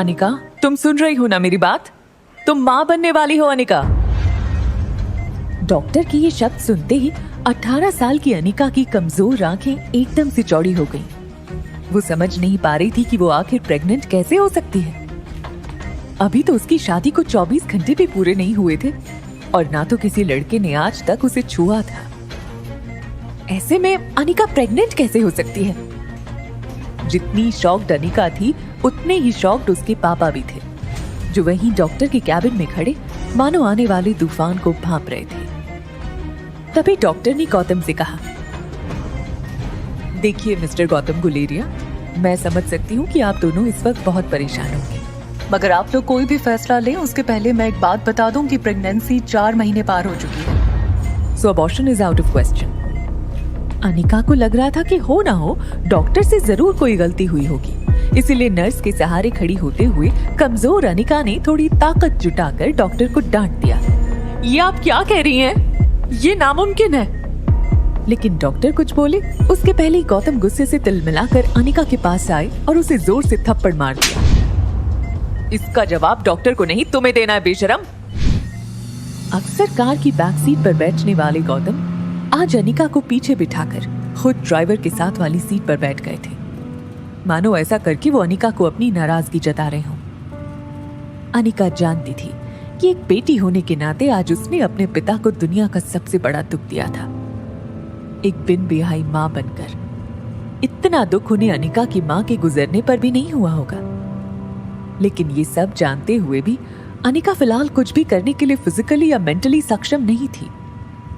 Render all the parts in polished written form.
अनिका, तुम सुन रही हो ना मेरी बात? तुम माँ बनने वाली हो अनिका। डॉक्टर की ये शब्द सुनते ही 18 साल की अनिका की कमजोर आंखें एकदम से चौड़ी हो गईं। वो समझ नहीं पा रही थी कि वो आखिर प्रेग्नेंट कैसे हो सकती है। अभी तो उसकी शादी को 24 घंटे भी पूरे नहीं हुए थे और ना तो किसी लड़के ने आज तक उसे छुआ था। ऐसे में अनिका प्रेग्नेंट कैसे हो सकती है? जितनी शॉक्ड अनिका थी उतने ही शॉक्ड उसके पापा भी थे, जो वहीं डॉक्टर के कैबिन में खड़े मानो आने वाले तूफान को भांप रहे थे। तभी डॉक्टर ने गौतम से कहा, देखिए मिस्टर गौतम गुलेरिया, मैं समझ सकती हूँ कि आप दोनों इस वक्त बहुत परेशान होंगे, मगर आप लोग कोई भी फैसला लें उसके पहले मैं एक बात बता दूं कि प्रेगनेंसी 4 महीने पार हो चुकी है। So abortion is out of question. Anika को लग रहा था कि हो ना हो डॉक्टर से जरूर कोई गलती हुई होगी, इसीलिए नर्स के सहारे खड़ी होते हुए कमजोर अनिका ने थोड़ी ताकत जुटाकर डॉक्टर को डांट दिया। ये आप क्या कह रही हैं? ये नामुमकिन है। लेकिन डॉक्टर कुछ बोले उसके पहले ही गौतम गुस्से से तिलमिलाकर अनिका के पास आए और उसे जोर से थप्पड़ मार दिया। इसका जवाब डॉक्टर को नहीं तुम्हें देना है बेशरम। अक्सर कार की बैक सीट पर बैठने वाले गौतम आज अनिका को पीछे बिठाकर खुद ड्राइवर के साथ वाली सीट पर बैठ गए थे, मानो ऐसा करके वो अनिका को अपनी नाराजगी जता रहे हों। अनिका जानती थी कि एक बेटी होने के नाते आज उसने अपने पिता को दुनिया का सबसे बड़ा दुख दिया था, एक बिन ब्याही मां बनकर। इतना दुख उन्हें अनिका की मां के गुजरने पर भी नहीं हुआ होगा। लेकिन ये सब जानते हुए भी अनिका फिलहाल कुछ भी करने के लिए फिजिकली या मेंटली सक्षम नहीं थी।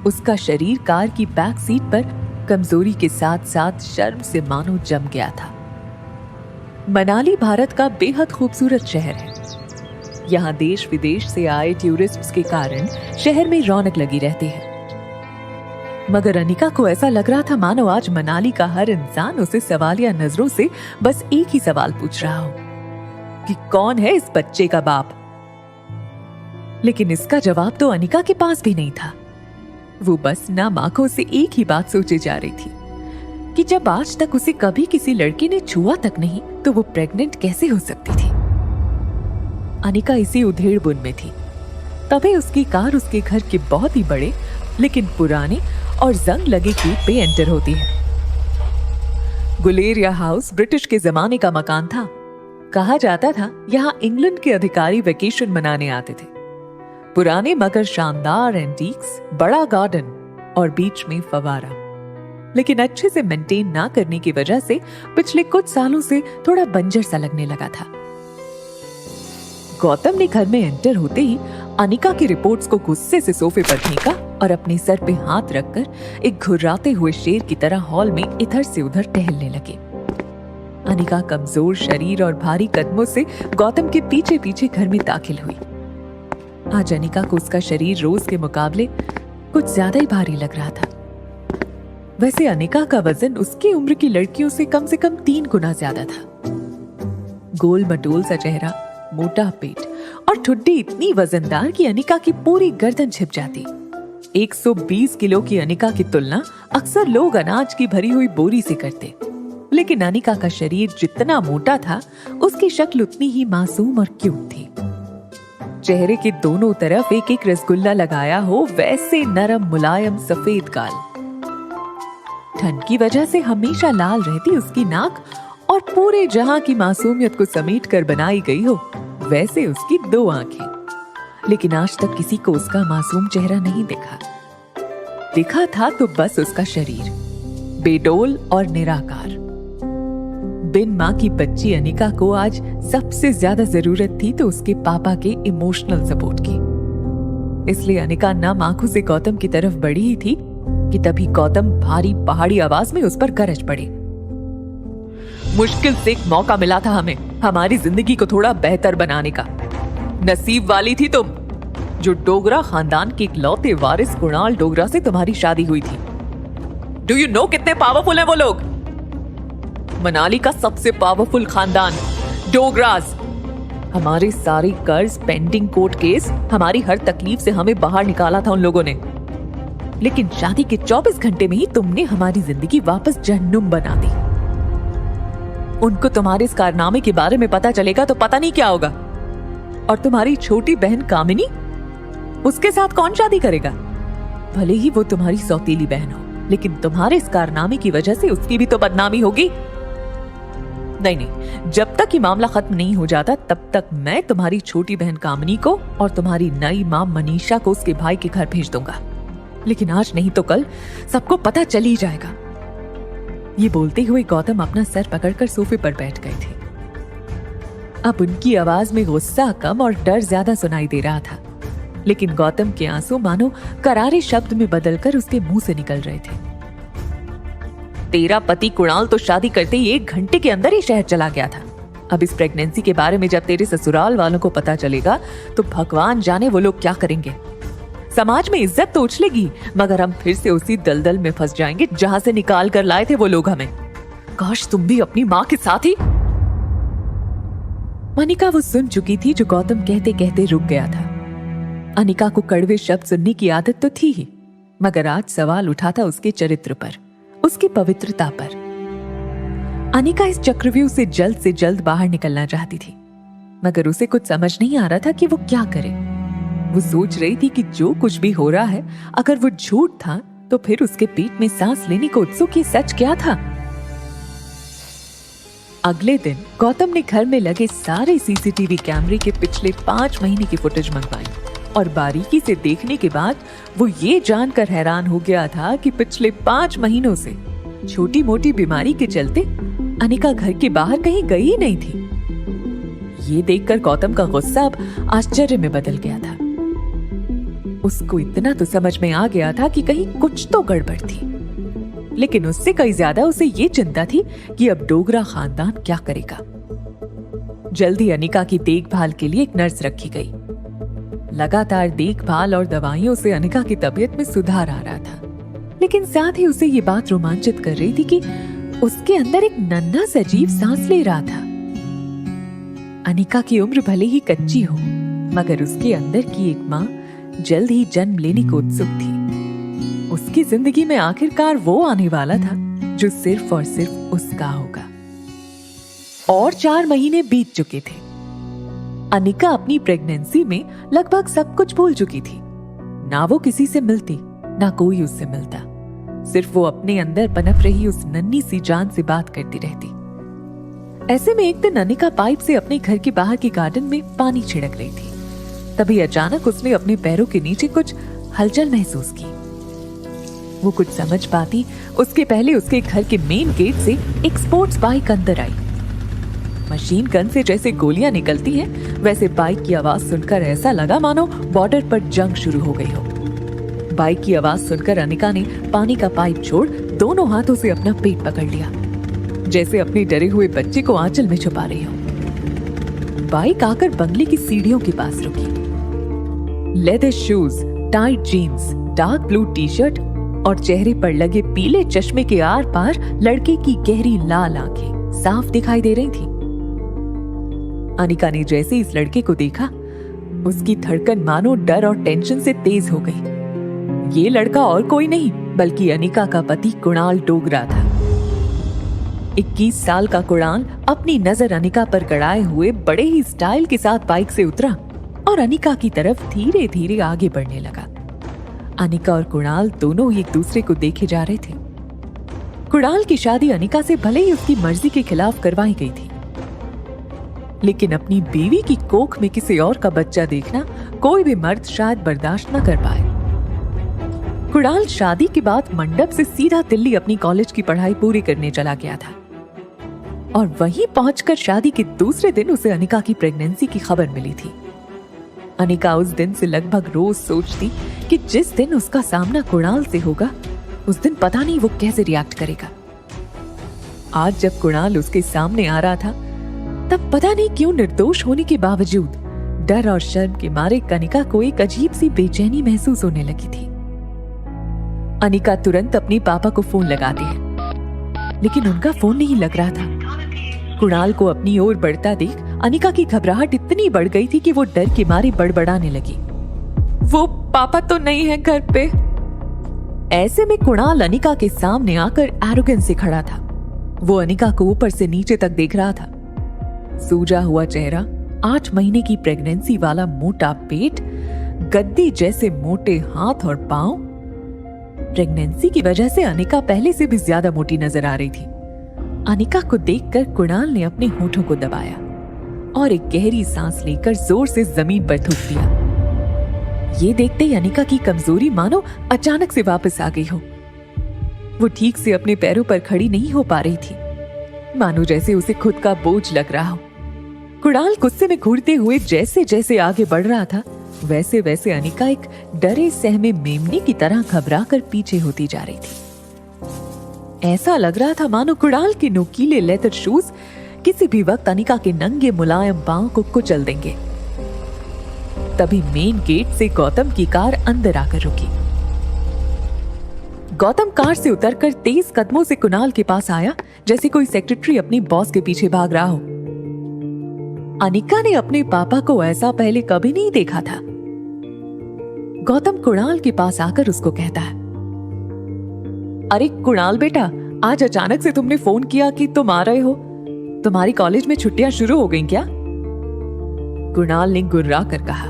उसका शरीर कार की बैक सीट पर कमजोरी के साथ साथ शर्म से मानो जम गया था। मनाली भारत का बेहद खूबसूरत शहर है। यहाँ देश विदेश से आए टूरिस्ट्स के कारण शहर में रौनक लगी रहती है। मगर अनिका को ऐसा लग रहा था मानो आज मनाली का हर इंसान उसे सवालिया नजरों से बस एक ही सवाल पूछ रहा हो कि कौन है इस बच्चे का बाप। लेकिन इसका जवाब तो अनिका के पास भी नहीं था। वो बस नाम आंखों से एक ही बात सोचे जा रही थी कि जब आज तक उसे कभी किसी लड़के ने छुआ तक नहीं, तो वो प्रेग्नेंट कैसे हो सकती थी। अनिका इसी उधेड़-बुन में थी। तभी उसकी कार उसके घर के बहुत ही बड़े लेकिन पुराने और जंग लगे गेट पे एंटर होती है। गुलेरिया हाउस ब्रिटिश के जमाने का मकान था। कहा जाता था यहाँ इंग्लैंड के अधिकारी वेकेशन मनाने आते थे। पुराने मगर शानदार एंटीक्स, बड़ा गार्डन और बीच में फवारा। लेकिन अच्छे से मेंटेन ना करने की वजह से पिछले कुछ सालों से थोड़ा बंजर सा लगने लगा था। गौतम ने घर में एंटर होते ही अनिका की रिपोर्ट्स को गुस्से से सोफे पर फेंका और अपने सर पे हाथ रखकर एक घुर्राते हुए शेर की तरह हॉल में इधर से उधर टहलने लगे। अनिका कमजोर शरीर और भारी कदमों से गौतम के पीछे पीछे घर में दाखिल हुई। आज अनिका को उसका शरीर रोज के मुकाबले कुछ ज्यादा ही भारी लग रहा था। वैसे अनिका का वजन उसकी उम्र की लड़कियों से कम 3 गुना ज्यादा था। गोल मटोल सा चेहरा, मोटा पेट और ठुड्डी इतनी वजनदार कि अनिका की पूरी गर्दन छिप जाती। 120 किलो की अनिका की तुलना अक्सर लोग अनाज की भरी हुई बोरी से करते, लेकिन अनिका का शरीर जितना मोटा था उसकी शक्ल उतनी ही मासूम और क्यूट थी। चेहरे के दोनों तरफ एक एक रसगुल्ला लगाया हो वैसे नरम मुलायम सफेद गाल। ठंड की वजह से हमेशा लाल रहती उसकी नाक और पूरे जहां की मासूमियत को समेट कर बनाई गई हो वैसे उसकी 2 आंखें। लेकिन आज तक किसी को उसका मासूम चेहरा नहीं देखा था तो बस उसका शरीर बेडोल और निराकार। बिन माँ की बच्ची अनिका को आज सबसे ज्यादा जरूरत थी तो उसके पापा के इमोशनल सपोर्ट की। इसलिए अनिका नम आंखों से गौतम की तरफ बढ़ी ही थी कि तभी गौतम भारी पहाड़ी आवाज में उस पर गरज पड़े। मुश्किल से एक मौका मिला था हमें हमारी जिंदगी को थोड़ा बेहतर बनाने का। नसीब वाली थी तुम जो डोगरा खानदान के इकलौते वारिस कुणाल डोगरा से तुम्हारी शादी हुई थी। डू यू नो कितने पावरफुल हैं वो लोग? मनाली का सबसे पावरफुल खानदान डोगरास। हमारे सारे कर्ज, पेंडिंग कोर्ट केस, हमारी हर तकलीफ से हमें बाहर निकाला था उन लोगों ने। लेकिन शादी के 24 घंटे में ही तुमने हमारी जिंदगी वापस जहन्नुम बना दी। उनको तुम्हारे इस कारनामे के बारे में पता चलेगा तो पता नहीं क्या होगा। और तुम्हारी छोटी बहन कामिनी, उसके साथ कौन शादी करेगा? भले ही वो तुम्हारी सौतेली बहन हो, लेकिन तुम्हारे इस कारनामे की वजह से उसकी भी तो बदनामी होगी। नहीं, जब तक ये मामला खत्म नहीं हो जाता तब तक मैं तुम्हारी छोटी बहन कामिनी को और तुम्हारी नई मां मनीषा को उसके भाई के घर भेज दूंगा। लेकिन आज नहीं तो कल सबको पता चल ही जाएगा। ये बोलते हुए गौतम अपना सर पकड़कर सोफे पर बैठ गए थे। अब उनकी आवाज में गुस्सा कम और डर ज्यादा सुनाई दे रहा था, लेकिन गौतम के आंसू मानो करारे शब्द में बदलकर उसके मुंह से निकल रहे थे। तेरा पति कुणाल तो शादी करते ही 1 घंटे के अंदर ही शहर चला गया था। अब इस प्रेगनेंसी के बारे में जब तेरे ससुराल वालों को पता चलेगा तो भगवान जाने वो लोग क्या करेंगे। समाज में इज्जत तो उछलेगी, मगर हम फिर से उसी दलदल में फंस जाएंगे जहां से निकाल कर लाए थे वो लोग हमें। काश तुम भी अपनी मां के साथ ही। अनिका वो सुन चुकी थी जो गौतम कहते कहते रुक गया था। अनिका को कड़वे शब्द सुनने की आदत तो थी ही, मगर आज सवाल उठा था उसके चरित्र पर, उसकी पवित्रता पर। अनिका इस चक्रव्यूह से जल्द बाहर निकलना चाहती थी, मगर उसे कुछ समझ नहीं आ रहा था कि वो क्या करे। वो सोच रही थी कि जो कुछ भी हो रहा है, अगर वो झूठ था तो फिर उसके पेट में सांस लेने को उत्सुक ये सच क्या था। अगले दिन गौतम ने घर में लगे सारे सीसीटीवी कैमरे के पिछले 5 महीने की फुटेज मंगवाई और बारीकी से देखने के बाद वो ये जानकर हैरान हो गया था कि पिछले 5 महीनों से छोटी मोटी बीमारी के चलते अनिका घर के बाहर कहीं गई ही नहीं थी। ये देखकर गौतम का गुस्सा अब आश्चर्य में बदल गया था। उसको इतना तो समझ में आ गया था कि कहीं कुछ तो गड़बड़ थी, लेकिन उससे कहीं ज्यादा उसे ये चिंता थी कि अब डोगरा खानदान क्या करेगा। जल्दी अनिका की देखभाल के लिए एक नर्स रखी गई। लगातार देखभाल और दवाइयों से अनिका की तबीयत में सुधार आ रहा था, लेकिन साथ ही उसे ये बात रोमांचित कर रही थी कि उसके अंदर एक नन्हा सा जीव सांस ले रहा था। अनिका की उम्र भले ही कच्ची हो, मगर उसके अंदर की एक माँ जल्द ही जन्म लेने को उत्सुक थी। उसकी जिंदगी में आखिरकार वो आने वाला था जो सिर्फ और सिर्फ उसका होगा। और 4 महीने बीत चुके थे। अनिका अपनी प्रेगनेंसी में लगभग सब कुछ भूल चुकी थी। ना वो किसी से मिलती, ना कोई उससे मिलता। सिर्फ वो अपने अंदर पनप रही उस नन्ही सी जान से बात करती रहती। ऐसे में एक दिन अनिका पाइप से अपने घर के बाहर के गार्डन में पानी छिड़क रही थी। तभी अचानक उसने अपने पैरों के नीचे कुछ हलचल महसूस की। वो कुछ समझ पाती उसके पहले उसके घर के मेन गेट से एक स्पोर्ट्स बाइक अंदर आई। मशीन गन से जैसे गोलियां निकलती हैं, वैसे बाइक की आवाज सुनकर ऐसा लगा मानो बॉर्डर पर जंग शुरू हो गई हो। बाइक की आवाज सुनकर अनिका ने पानी का पाइप छोड़ दोनों हाथों से अपना पेट पकड़ लिया, जैसे अपने डरे हुए बच्चे को आंचल में छुपा रही हो। बाइक आकर बंगले की सीढ़ियों के पास रुकी। Leather shoes, tight jeans, dark blue T shirt और चेहरे पर लगे पीले चश्मे के आर पार लड़के की गहरी लाल आंखें साफ दिखाई दे रही थी। अनिका ने जैसे इस लड़के को देखा, उसकी धड़कन मानो डर और टेंशन से तेज हो गई। ये लड़का और कोई नहीं बल्कि अनिका का पति कुणाल डोगरा था। 21 साल का कुणाल अपनी नजर अनिका पर गड़ाए हुए बड़े ही स्टाइल के साथ बाइक से उतरा और अनिका की तरफ धीरे धीरे आगे बढ़ने लगा। अनिका और कुणाल दोनों एक दूसरे को देखे जा रहे थे। कुणाल की शादी अनिका से भले ही उसकी मर्जी के खिलाफ करवाई गई थी, लेकिन अपनी बीवी की कोख में किसी और का बच्चा देखना कोई भी मर्द शायद बर्दाश्त न कर पाए। कुणाल शादी के बाद मंडप से सीधा दिल्ली अपनी कॉलेज की पढ़ाई पूरी करने चला गया था और वहीं पहुंचकर शादी के दूसरे दिन उसे अनिका की प्रेगनेंसी की खबर मिली थी। अनिका उस दिन से लगभग रोज सोचती कि जिस दिन उसका सामना कुणाल से होगा, उस दिन पता नहीं वो कैसे रिएक्ट करेगा। आज जब कुणाल उसके सामने आ रहा था, तब पता नहीं क्यों निर्दोष होने के बावजूद डर और शर्म के मारे अनिका को एक अजीब सी बेचैनी महसूस होने लगी थी। अनिका तुरंत अपने पापा को फोन लगाती है, लेकिन उनका फोन नहीं लग रहा था। कुणाल को अपनी ओर बढ़ता देख अनिका की घबराहट इतनी बढ़ गई थी कि वो डर के मारे बड़बड़ाने लगी, वो पापा तो नहीं है घर पे। ऐसे में कुणाल अनिका के सामने आकर एरोगेंस से खड़ा था। वो अनिका को ऊपर से नीचे तक देख रहा था। सूजा हुआ चेहरा, 8 महीने की प्रेगनेंसी वाला मोटा पेट, गद्दी जैसे मोटे हाथ और पांव। प्रेगनेंसी की वजह से अनिका पहले से भी ज्यादा मोटी नजर आ रही थी। अनिका को देखकर कुणाल ने अपने होठों को दबाया और एक गहरी सांस लेकर जोर से जमीन पर थूक दिया। ये देखते ही अनिका की कमजोरी मानो अचानक से वापस आ गई हो। वो ठीक से अपने पैरों पर खड़ी नहीं हो पा रही थी, मानो जैसे उसे खुद का बोझ लग रहा हो। कुणाल गुस्से में घूरते हुए जैसे जैसे आगे बढ़ रहा था, वैसे वैसे अनिका एक डरे सहमे मेमने की तरह घबरा कर पीछे होती जा रही थी। ऐसा लग रहा था मानो कुणाल के नुकीले लेदर शूज किसी भी वक्त अनिका के नंगे मुलायम पांव को कुचल देंगे। तभी मेन गेट से गौतम की कार अंदर आकर रुकी। गौतम कार से उतरकर तेज कदमों से कुणाल के पास आया, जैसे कोई सेक्रेटरी अपनी बॉस के पीछे भाग रहा हो। अनिका ने अपने पापा को ऐसा पहले कभी नहीं देखा था। गौतम कुणाल के पास आकर उसको कहता है, अरे कुणाल बेटा, आज अचानक से तुमने फोन किया कि तुम आ रहे हो। तुम्हारी कॉलेज में छुट्टियां शुरू हो गई क्या? कुणाल ने गुर्रा कर कहा,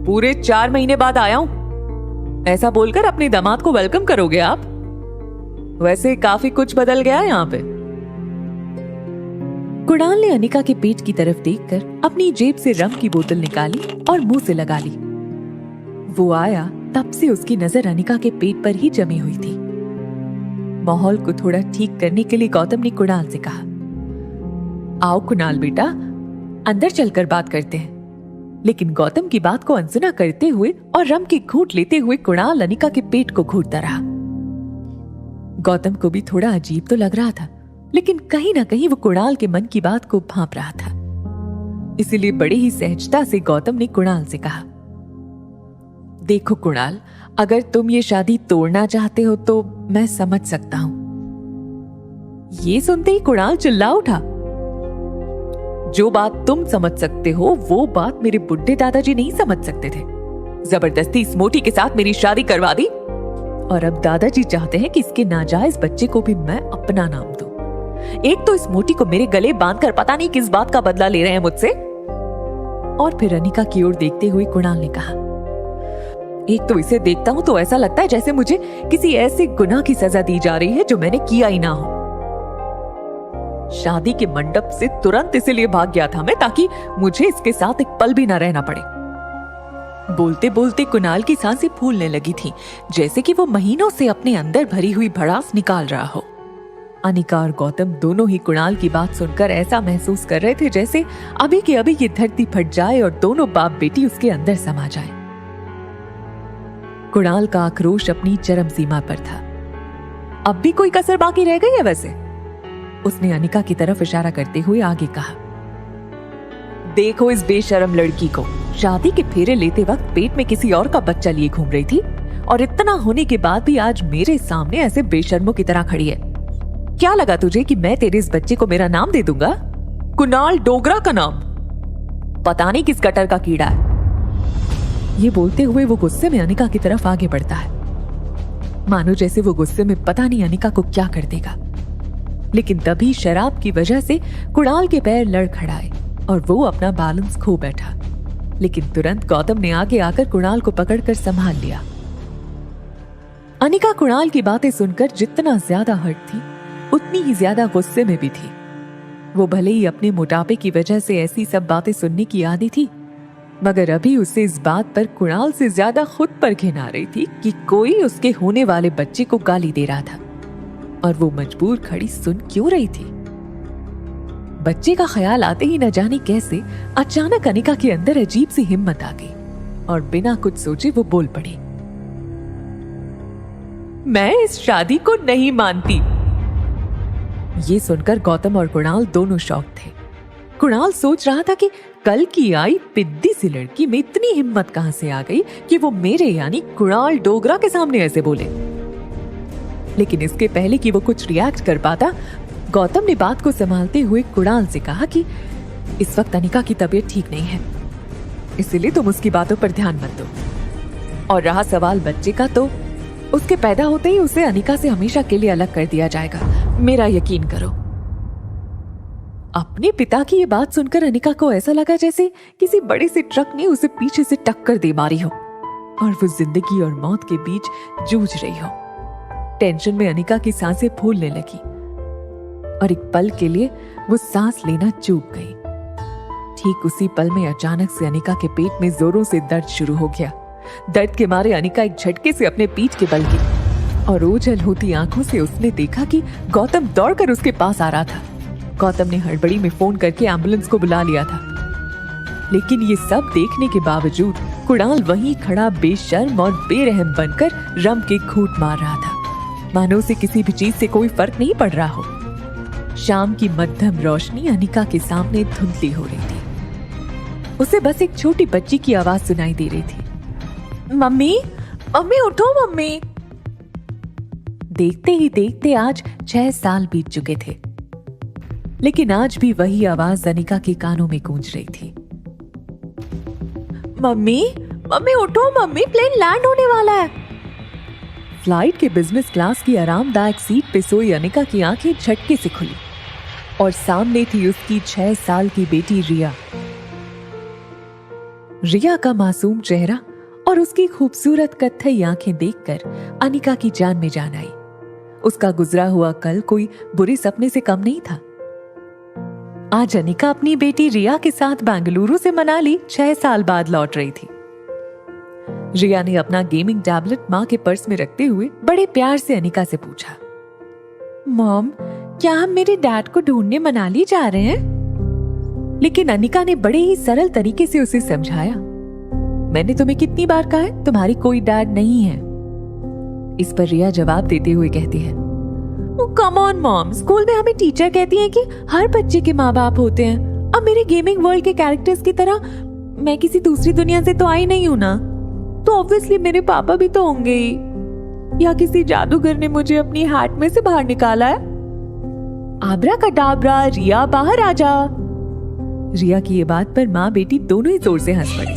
पूरे 4 महीने बाद आया हूं। ऐसा बोलकर अपने दामाद को वेलकम करोगे आप? वैसे काफी कुछ बदल गया है यहाँ पे। कुणाल ने अनिका के पेट की तरफ देखकर अपनी जेब से रम की बोतल निकाली और मुंह से लगा ली। वो आया तब से उसकी नजर अनिका के पेट पर ही जमी हुई थी। माहौल को थोड़ा ठीक करने के लिए गौतम ने कुणाल से कहा, आओ कुणाल बेटा, अंदर चलकर बात करते हैं। लेकिन गौतम की बात को अनसुना करते हुए और रम की घूंट लेते हुए कुणाल अनिका के पेट को घूंटता रहा। गौतम को भी थोड़ा अजीब तो लग रहा था, लेकिन कहीं ना कहीं वो कुणाल के मन की बात को भांप रहा था। इसीलिए बड़े ही सहजता से गौतम ने कुणाल से कहा, देखो कुणाल, अगर तुम ये शादी तोड़ना चाहते हो तो मैं समझ सकता हूं। ये सुनते ही कुणाल चिल्ला उठा, जो बात तुम समझ सकते हो वो बात मेरे बुढ़े दादाजी नहीं समझ सकते थे। जबरदस्ती इस मोटी के साथ मेरी शादी करवा दी और अब दादाजी चाहते हैं कि इसके नाजायज बच्चे को भी मैं अपना नाम दूं। एक तो इस मोटी को मेरे गले बांधकर पता नहीं किस बात का बदला ले रहे हैं मुझसे। और फिर अनिका की ओर देखते हुए कुणाल ने कहा, एक तो इसे देखता हूं तो ऐसा लगता है जैसे मुझे किसी ऐसे गुनाह की सजा दी जा रही है जो मैंने किया ही ना हो। शादी के मंडप से तुरंत इसीलिए भाग गया था मैं, ताकि मुझे इसके साथ एक पल भी ना रहना पड़े। बोलते बोलते कुणाल की सांसें फूलने लगी थी, जैसे कि वो महीनों से अपने अंदर भरी हुई भड़ास निकाल रहा हो। अनिका और गौतम दोनों ही कुणाल की बात सुनकर ऐसा महसूस कर रहे थे जैसे अभी के अभी ये धरती फट जाए और दोनों बाप बेटी उसके अंदर समा जाए। कुणाल का आक्रोश अपनी चरम सीमा पर था। अब भी कोई कसर बाकी रह गई है वैसे? उसने अनिका की तरफ इशारा करते हुए आगे कहा, देखो इस बेशरम लड़की को, शादी के फेरे लेते वक्त पेट में किसी और का बच्चा लिए घूम रही थी और इतना होने के बाद भी आज मेरे सामने ऐसे बेशर्मों की तरह खड़ी है। क्या लगा तुझे कि मैं तेरे इस बच्चे को मेरा नाम दे दूंगा? कुणाल डोगरा का नाम? पता नहीं किस गटर का कीड़ा है। ये बोलते हुए वो गुस्से में अनिका की तरफ आगे बढ़ता है, मानो जैसे वो गुस्से में पता नहीं अनिका को क्या कर देगा। लेकिन तभी शराब की वजह से कुणाल के पैर लड़खड़ाए और वो अपना बैलेंस खो बैठा। लेकिन तुरंत गौतम ने आगे आकर कुणाल को पकड़कर संभाल लिया। अनिका कुणाल की बातें सुनकर जितना ज्यादा हर्ट थी, उतनी ही ज्यादा गुस्से में भी थी। वो भले ही अपने मोटापे की वजह से ऐसी सब बातें सुनने की आदी थी, मगर अभी उसे इस बात पर कुणाल से ज्यादा खुद पर घिन आ रही थी कि कोई उसके होने वाले बच्चे को गाली दे रहा था और वो मजबूर खड़ी सुन क्यों रही थी। बच्चे का ख्याल आते ही न जाने कैसे अचानक अनिका के अंदर अजीब सी हिम्मत आ गई और बिना कुछ सोचे वो बोल पड़ी, मैं इस शादी को नहीं मानती। ये सुनकर गौतम और कुणाल दोनों शॉक थे। कुणाल सोच रहा था कि कल की आई पिद्दी सी लड़की में इतनी हिम्मत कहां से आ गई कि वो मेरे यानी कुणाल डोगरा के सामने ऐसे बोले। लेकिन इसके पहले कि वो कुछ रिएक्ट कर पाता, गौतम ने बात को संभालते हुए कुणाल से कहा कि इस वक्त अनिका की तबीयत ठीक नहीं है, इसलिए तुम उसकी बातों पर ध्यान मत दो। और रहा सवाल बच्चे का, तो उसके पैदा होते ही उसे अनिका से हमेशा के लिए अलग कर दिया जाएगा, मेरा यकीन करो। अपने पिता की ये बात सुनकर अनिका को ऐसा लगा जैसे किसी बड़े से ट्रक ने उसे पीछे से टक्कर दे मारी हो और वो जिंदगी और मौत के बीच जूझ रही हो। टेंशन में अनिका की सांसें फूलने लगी और एक पल के लिए वो सांस लेना चूक गई। ठीक उसी पल में अचानक से अनिका के पेट में जोरों से दर्द शुरू हो गया। दर्द के मारे अनिका एक झटके से अपने पीठ के बल गिरी और ओझल होती आंखों से उसने देखा कि गौतम दौड़कर उसके पास आ रहा था। गौतम ने हड़बड़ी में फोन करके एम्बुलेंस को बुला लिया था, लेकिन ये सब देखने के बावजूद कुणाल वहीं खड़ा बेशर्म और बेरहम बनकर रम के घूंट मार रहा था, मानो उसे किसी भी चीज से कोई फर्क नहीं पड़ रहा हो। शाम की मध्यम रोशनी अनिका के सामने धुंधली हो रही थी। उसे बस एक छोटी बच्ची की आवाज सुनाई दे रही थी, मम्मी मम्मी उठो मम्मी। देखते ही देखते आज 6 साल बीत चुके थे, लेकिन आज भी वही आवाज अनिका के कानों में गूंज रही थी, मम्मी मम्मी उठो मम्मी, प्लेन लैंड होने वाला है। फ्लाइट के बिजनेस क्लास की आरामदायक सीट पे सोई अनिका की आंखें झटके से खुली और सामने थी उसकी 6 साल की बेटी रिया। रिया का मासूम चेहरा और उसकी खूबसूरत कत्थई आंखें देखकर अनिका की जान में जान आई। उसका गुजरा हुआ कल कोई बुरे सपने से कम नहीं था। आज अनिका अपनी बेटी रिया के साथ बेंगलुरु से मनाली 6 साल बाद लौट रही थी। रिया ने अपना गेमिंग टैबलेट मां के पर्स में रखते हुए बड़े प्यार से अनिका से पूछा, मॉम क्या हम मेरे डैड को ढूंढने मनाली जा रहे हैं? लेकिन अनिका ने बड़े ही सरल तरीके से उसे समझाया, मैंने तुम्हें कितनी बार कहा है तुम्हारी कोई डैड नहीं है। इस पर रिया जवाब देते हुए कहती है, कम ऑन मॉम, स्कूल में हमें टीचर कहती है कि हर बच्चे के माँ बाप होते हैं। अब मेरे गेमिंग वर्ल्ड के कैरेक्टर्स की तरह मैं किसी दूसरी दुनिया से तो आई नहीं हूं ना, तो ऑब्वियसली मेरे पापा भी तो होंगे ही, या किसी जादूगर ने मुझे अपनी हैट में से बाहर निकाला है। आब्राकडाब्रा, रिया बाहर आ जा। रिया की ये बात पर माँ बेटी दोनों ही जोर से हंस पड़ी।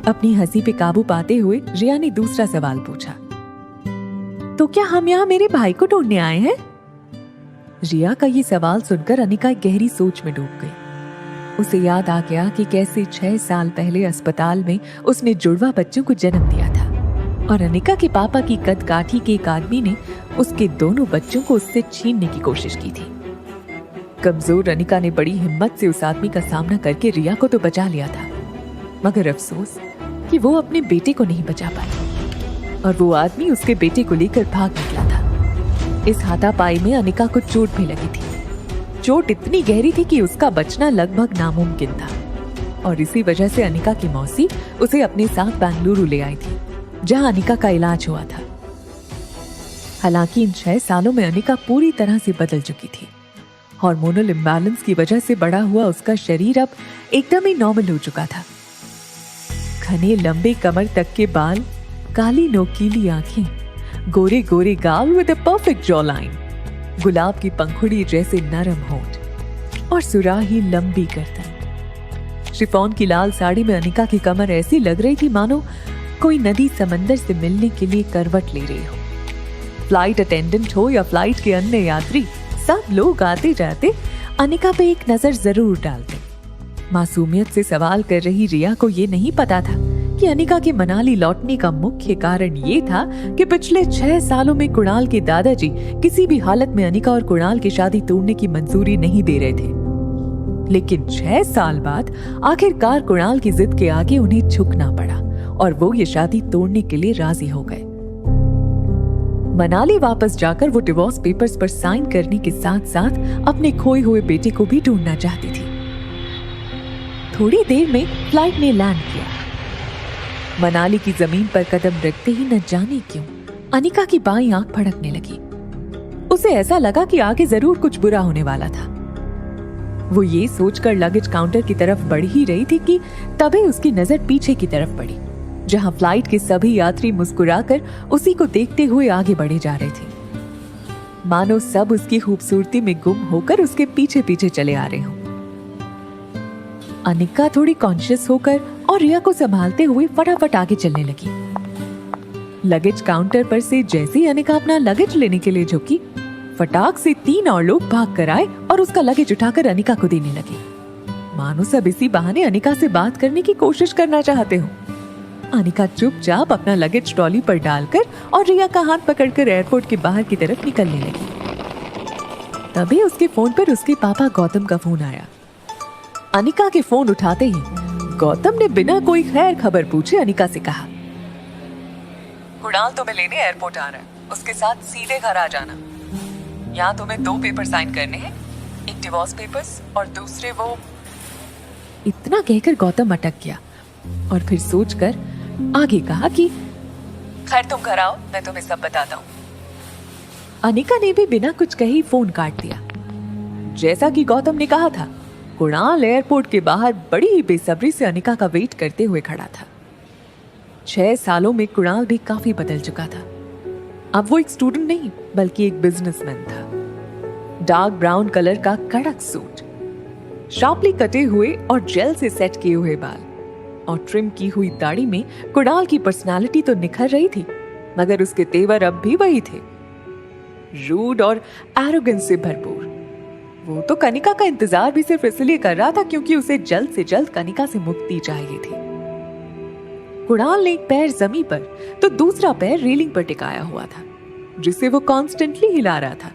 अपनी हंसी पे काबू पाते हुए रिया ने दूसरा सवाल पूछा, तो क्या हम यहाँ मेरे भाई को ढूंढने आए हैं? रिया का ये सवाल सुनकर अनिका गहरी सोच में डूब गई। उसे याद आ गया कि कैसे 6 साल पहले अस्पताल में उसने जुड़वा बच्चों को जन्म दिया था और अनिका के पापा की कदकाठी के एक आदमी ने उसके दोनों बच्चों को उससे छीनने की कोशिश की थी। कमजोर अनिका ने बड़ी हिम्मत से उस आदमी का सामना करके रिया को तो बचा लिया था, मगर अफसोस कि वो अपने बेटे को नहीं बचा पाई और वो आदमी उसके बेटे को लेकर भाग निकला था। इस हाथापाई में अनिका को चोट भी लगी थी। चोट इतनी गहरी थी कि उसका बचना लगभग नामुमकिन था और इसी वजह से अनिका की मौसी उसे अपने साथ बेंगलुरु ले आई थी, जहां अनिका का इलाज हुआ था। हालांकि इन 6 सालों में अनिका पूरी तरह से बदल चुकी थी। हार्मोनल इम्बैलेंस की वजह से बढ़ा हुआ उसका शरीर अब एकदम ही नॉर्मल हो चुका था। घने लंबे कमर तक के बाल, काली नोकीली आंखें, गोरे गोरे गाल with a perfect jawline, गुलाब की पंखुड़ी जैसे नरम होंठ और सुराही लंबी गर्दन। शिफॉन की लाल साड़ी में अनिका की कमर ऐसी लग रही थी मानो कोई नदी समंदर से मिलने के लिए करवट ले रही हो। फ्लाइट अटेंडेंट हो या फ्लाइट के अन्य यात्री, सब लोग आते जाते अनिका पे एक नजर जरूर डालते। मासूमियत से सवाल कर रही रिया को ये नहीं पता था कि अनिका के मनाली लौटने का मुख्य कारण ये था कि पिछले 6 सालों में कुणाल के दादाजी किसी भी हालत में अनिका और कुणाल की शादी तोड़ने की मंजूरी नहीं दे रहे थे। लेकिन 6 साल बाद आखिरकार कुणाल की जिद के आगे उन्हें झुकना पड़ा और वो ये शादी तोड़ने के लिए राजी हो गए। मनाली वापस जाकर वो डिवोर्स पेपर्स पर साइन करने के साथ साथ अपने खोए हुए बेटे को भी ढूंढना चाहती थी। थोड़ी देर में फ्लाइट ने लैंड किया। मनाली की जमीन पर कदम रखते ही न जाने क्यों अनिका की बाईं आंख फड़कने लगी। उसे ऐसा लगा कि आगे जरूर कुछ बुरा होने वाला था। वो ये सोचकर लगेज काउंटर की तरफ बढ़ ही रही थी कि तभी उसकी नजर पीछे की तरफ पड़ी, जहां फ्लाइट के सभी यात्री मुस्कुराकर उसी को देखते हुए आगे बढ़े जा रहे थे, मानो सब उसकी खूबसूरती में गुम होकर उसके पीछे पीछे चले आ रहे हों। अनिका थोड़ी कॉन्शियस होकर और रिया को संभालते हुए फटाफट आगे चलने लगी। लगेज काउंटर पर से जैसे ही अनिका अपना लगेज लेने के लिए झुकी, फटाक से 3 और लोग भाग कर आए और उसका लगेज उठाकर अनिका को देने लगे, मानो सब इसी बहाने अनिका से बात करने की कोशिश करना चाहते हो। अनिका चुपचाप अपना लगेज ट्रॉली पर डालकर और रिया का हाथ पकड़कर एयरपोर्ट के बाहर की तरफ निकलने लगी। तभी उसके फोन पर उसके पापा गौतम का फोन आया। अनिका के फोन उठाते ही गौतम ने बिना कोई खैर खबर पूछे अनिका से कहा, कुणाल तुम्हें लेने एयरपोर्ट आ रहा है, उसके साथ सीधे घर आ जाना। यहाँ तुम्हें 2 पेपर साइन करने हैं, एक डिवोर्स पेपर्स और दूसरे वो। इतना कहकर गौतम अटक गया और फिर सोचकर आगे कहा कि खैर तुम घर आओ, मैं तुम्हें सब बताता हूँ। अनिका ने भी बिना कुछ कहे ही फोन काट दिया। जैसा कि गौतम ने कहा था, कुणाल एयरपोर्ट के बाहर बड़ी ही बेसब्री से अनिका का वेट करते हुए खड़ा था। 6 सालों में कुणाल भी काफी बदल चुका था। अब वो एक स्टूडेंट नहीं बल्कि एक बिजनेसमैन था। डार्क ब्राउन कलर का कड़क सूट, शार्पली कटे हुए और जेल से सेट किए हुए बाल और ट्रिम की हुई दाढ़ी में कुणाल की पर्सनालिटी तो निखर रही थी, मगर उसके तेवर अब भी वही थे, रूड और एरोगेंस से भरपूर। वो तो कनिका का इंतजार भी सिर्फ इसलिए कर रहा था क्योंकि उसे जल्द से जल्द कनिका से मुक्ति चाहिए थी। कुणाल ने एक पैर जमीन पर तो दूसरा पैर रेलिंग पर टिकाया हुआ था, जिसे वो कॉन्स्टेंटली हिला रहा था।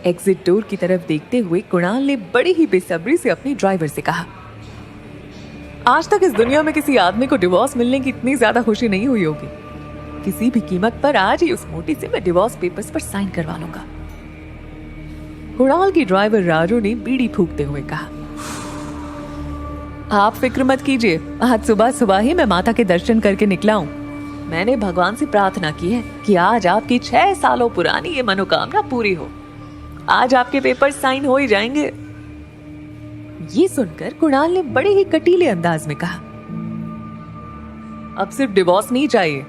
एग्जिट डोर की तरफ देखते हुए कुणाल ने बड़ी ही बेसब्री से अपने ड्राइवर से कहा, आज तक इस दुनिया में किसी आदमी को डिवोर्स मिलने की इतनी ज्यादा खुशी नहीं हुई होगी। किसी भी कीमत पर आज ही उस मोटी से मैं डिवोर्स पेपर्स पर साइन करवा लूंगा। कुणाल की ड्राइवर राजू ने बीड़ी फूंकते हुए कहा, आप फिक्र मत कीजिए, आज सुबह सुबह ही मैं माता के दर्शन करके निकला हूँ। मैंने भगवान से प्रार्थना की है कि आज आपकी 6 सालों पुरानी ये मनोकामना पूरी हो। आज आपके पेपर साइन हो ही जाएंगे। ये सुनकर कुणाल ने बड़े ही कटीले अंदाज में कहा, अब सिर्फ डिवोर्स नहीं चाहिए,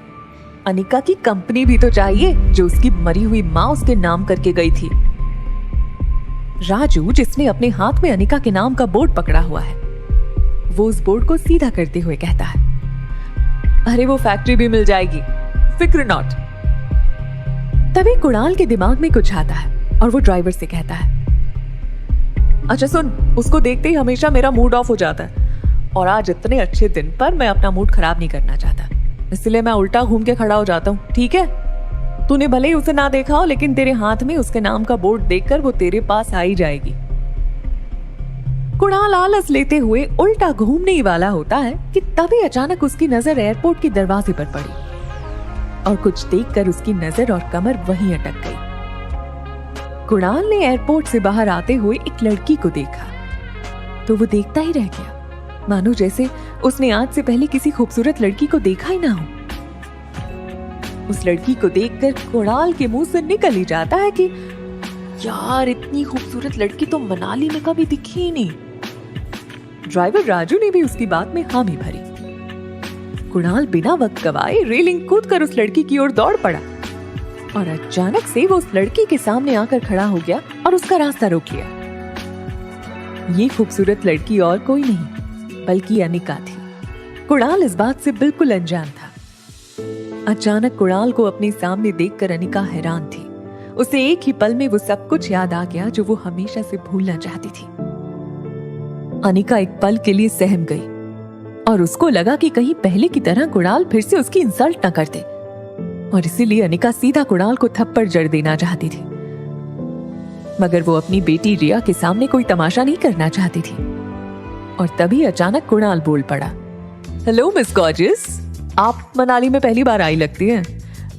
अनिका की कंपनी भी तो चाहिए जो उसकी मरी हुई माँ उसके नाम करके गई थी। राजू, जिसने अपने हाथ में अनिका के नाम का बोर्ड पकड़ा हुआ है, वो उस बोर्ड को सीधा करते हुए कहता है, अरे वो फैक्ट्री भी मिल जाएगी, फिक्र नॉट। तभी कुणाल के दिमाग में कुछ आता है और वो ड्राइवर से कहता है, अच्छा सुन, उसको देखते ही हमेशा मेरा मूड ऑफ हो जाता है और आज इतने अच्छे दिन पर मैं अपना मूड खराब नहीं करना चाहता, इसलिए मैं उल्टा घूम के खड़ा हो जाता हूँ, ठीक है? तूने भले ही उसे ना देखा हो, लेकिन तेरे हाथ में उसके नाम का बोर्ड देखकर वो तेरे पास आ ही जाएगी। कुणाल आलस लेते हुए उल्टा घूमने ही वाला होता है कि तभी अचानक उसकी नजर एयरपोर्ट के दरवाजे पर पड़ी और कुछ देखकर उसकी नजर और कमर वहीं अटक गई। कुणाल ने एयरपोर्ट से बाहर आते हुए एक लड़की को देखा तो वो देखता ही रह गया, मानो जैसे उसने आज से पहले किसी खूबसूरत लड़की को देखा ही ना हो। उस लड़की को देखकर कुणाल के मुंह से निकल ही जाता है कि यार, इतनी खूबसूरत लड़की तो मनाली में कभी दिखी ही नहीं। ड्राइवर राजू ने भी उसकी बात में हामी भरी। कुणाल बिना वक्त गवाए रेलिंग कूदकर उस लड़की की ओर दौड़ पड़ा और अचानक से वो उस लड़की के सामने आकर खड़ा हो गया और उसका रास्ता रोक लिया। ये खूबसूरत लड़की और कोई नहीं बल्कि अनिका थी। कुणाल इस बात से बिल्कुल अनजान था। अचानक कुणाल को अपने सामने देखकर अनिका हैरान थी। उसे एक ही पल में वो सब कुछ याद आ गया जो वो हमेशा से भूलना चाहती थी। अनिका एक पल के लिए सहम गई और उसको लगा कि कहीं पहले की तरह कुणाल फिर से उसकी इंसल्ट न कर दे, और इसीलिए अनिका सीधा कुणाल को थप्पड़ जड़ देना चाहती थी। मगर वो अपनी बेटी रिया के सामने कोई तमाशा नहीं करना चाहती थी। और तभी अचानक कुणाल बोल पड़ा, हेलो मिस गॉर्जियस, आप मनाली में पहली बार आई लगती हैं,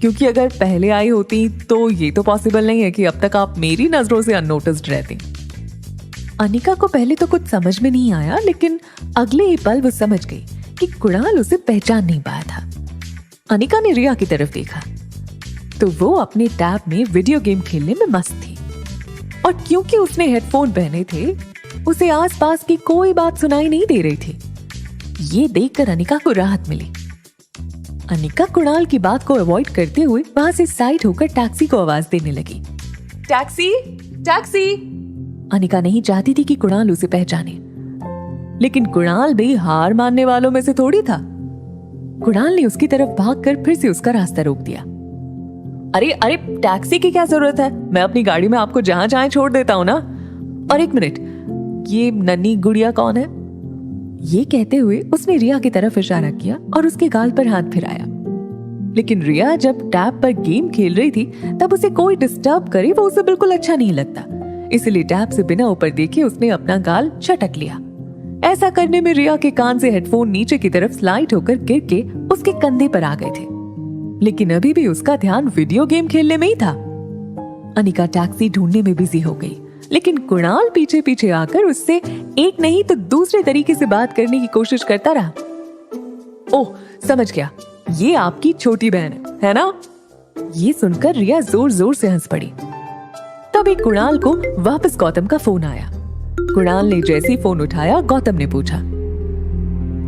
क्योंकि अगर पहले आई होती तो ये तो पॉसिबल नहीं है कि अब तक आप मेरी नजरों से अननोटिस्ड रहती। अनिका को पहले तो कुछ समझ में नहीं आया, लेकिन अगले ही पल वो समझ गई कि कुणाल उसे पहचान नहीं पाया था। अनिका ने रिया की तरफ देखा तो वो अपने टैब में वीडियो गेम खेलने में मस्त थी, और क्योंकि उसने हेडफोन पहने थे उसे आसपास की कोई बात सुनाई नहीं दे रही थी। ये देखकर अनिका को राहत मिली। अनिका कुणाल की बात को अवॉइड करते हुए वहां से साइड होकर टैक्सी को आवाज देने लगी। Taxi, taxi. अनिका नहीं चाहती थी कि कुणाल उसे पहचाने, लेकिन कुणाल भी हार मानने वालों में से थोड़ी था। कुणाल ने उसकी तरफ भागकर फिर से उसका रास्ता रोक दिया। अरे अरे, टैक्सी की क्या जरूरत है? मैं अपनी गाड़ी में आपको जहां चाहे छोड़ देता हूं ना। और एक मिनट, ये नन्ही गुड़िया कौन है? ये कहते हुए उसने रिया की तरफ इशारा किया और उसके गाल पर हाथ फिराया। लेकिन रिया जब टैब पर गेम खेल रही थी तब उसे कोई डिस्टर्ब करे वो उसे बिल्कुल अच्छा नहीं लगता, इसलिए टैब से बिना ऊपर देखे उसने अपना गाल झटक लिया। ऐसा करने में रिया के कान से हेडफोन नीचे की तरफ स्लाइड होकर गिर के उसके कंधे पर आ गए थे, लेकिन अभी भी उसका ध्यान वीडियो गेम खेलने में ही था। अनिका टैक्सी ढूंढने में बिजी हो गई, लेकिन कुणाल पीछे पीछे आकर उससे एक नहीं तो दूसरे तरीके से बात करने की कोशिश करता रहा। ओह, समझ गया, ये आपकी छोटी बहन है ना? ये सुनकर रिया जोर जोर से हंस पड़ी। तभी कुणाल को वापस गौतम का फोन आया। कुणाल ने जैसे ही फोन उठाया, गौतम ने पूछा,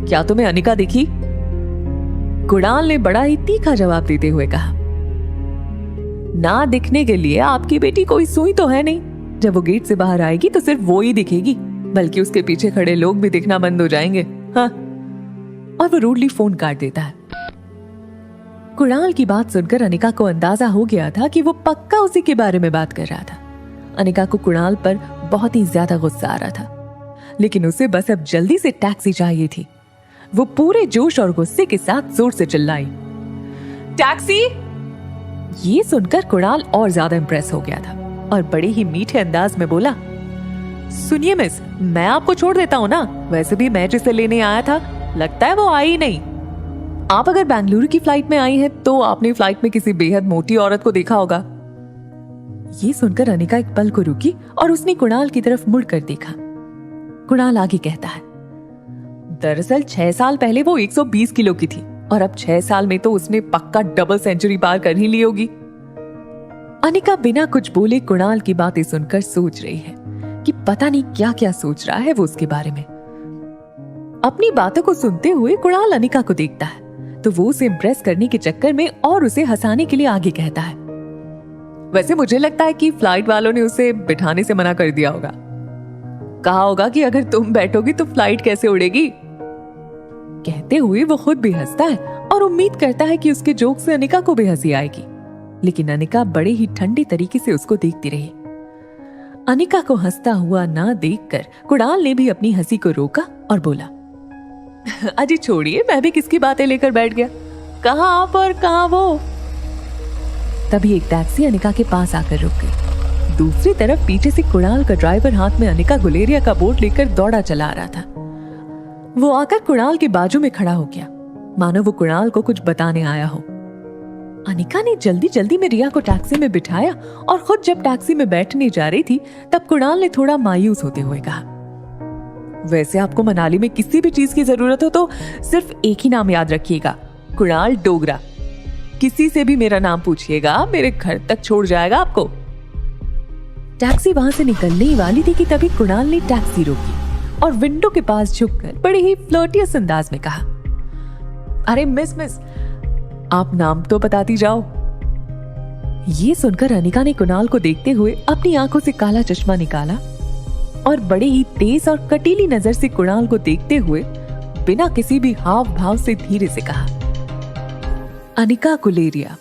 क्या तुम्हें अनिका दिखी? कुणाल ने बड़ा ही तीखा जवाब देते हुए कहा, ना दिखने के लिए आपकी बेटी कोई सुई तो है नहीं। जब वो गेट से बाहर आएगी तो सिर्फ वो ही दिखेगी, बल्कि उसके पीछे खड़े लोग भी दिखना बंद हो जाएंगे। हाँ। और वो रूडली फोन काट देता है। कुणाल की बात सुनकर अनिका को अंदाजा हो गया था कि वो पक्का उसी के बारे में बात कर रहा था। अनिका को कुणाल पर बहुत ही ज्यादा गुस्सा आ रहा था, लेकिन उसे बस अब जल्दी से टैक्सी चाहिए थी। वो पूरे जोश और गुस्से के साथ जोर से चिल्लाई, टैक्सी! ये सुनकर कुणाल और ज्यादा इंप्रेस हो गया था और बड़े ही मीठे अंदाज में बोला, सुनिए मिस, मैं आपको छोड़ देता हूँ ना। वैसे भी मैं जिसे लेने आया था लगता है वो आई नहीं। आप अगर बेंगलुरु की फ्लाइट में आई हैं तो आपने फ्लाइट में किसी बेहद मोटी औरत को देखा होगा। ये सुनकर अनिका एक पल को रुकी और उसने कुणाल की तरफ मुड़कर देखा। कुणाल आगे कहता है, दरअसल 6 साल पहले वो 120 किलो की थी और अब 6 साल में तो उसने पक्का डबल सेंचुरी पार कर ही ली होगी। अनिका बिना कुछ बोले कुणाल की बातें सुनकर सोच रही है कि पता नहीं क्या क्या सोच रहा है वो उसके बारे में। अपनी बातों को सुनते हुए कुणाल अनिका को देखता है तो वो उसे इम्प्रेस करने के चक्कर में और उसे हंसाने के लिए आगे कहता है, वैसे मुझे लगता है कि फ्लाइट वालों ने उसे बिठाने से मना कर दिया होगा। कहा होगा कि अगर तुम बैठोगी तो फ्लाइट कैसे उड़ेगी। कहते हुए वो खुद भी हंसता है और उम्मीद करता है कि उसके जोक से अनिका को भी हंसी आएगी, लेकिन अनिका बड़े ही ठंडे तरीके से उसको देखती रही। अनिका को हंसता हुआ ना देखकर कुणाल ने भी अपनी हंसी को रोका और बोला, अजी छोड़िए, मैं भी किसकी बातें लेकर बैठ गया। कहाँ आप और कहाँ वो। तभी एक टैक्सी अनिका के पास आकर रुक गई। दूसरी तरफ पीछे से कुणाल का ड्राइवर हाथ में अनिका गुलेरिया का बोर्ड लेकर दौड़ा चला आ रहा था। वो आकर कुणाल के बाजू में खड़ा हो गया, मानो वो कुणाल को कुछ बताने आया हो। अनिका ने जल्दी जल्दी में रिया को टैक्सी में बिठाया और खुद जब टैक्सी में बैठने जा रही थी तब कुणाल ने थोड़ा मायूस होते हुए कहा, वैसे आपको मनाली में किसी भी चीज की जरूरत हो तो सिर्फ एक ही नाम याद रखिएगा, कुणाल डोगरा। किसी से भी मेरा नाम पूछिएगा, मेरे घर तक छोड़ जाएगा आपको। टैक्सी वहां से निकलने ही वाली थी कि तभी कुणाल ने टैक्सी रोकी और विंडो के पास झुककर बड़े ही फ्लर्टियस अंदाज में कहा, अरे मिस आप नाम तो बताती जाओ। ये सुनकर अनिका ने कुणाल को देखते हुए अपनी आंखों से काला चश्मा निकाला और बड़े ही तेज और कटीली नजर से कुणाल को देखते हुए बिना किसी भी हाव भाव से धीरे से कहा, अनिका गुलेरिया।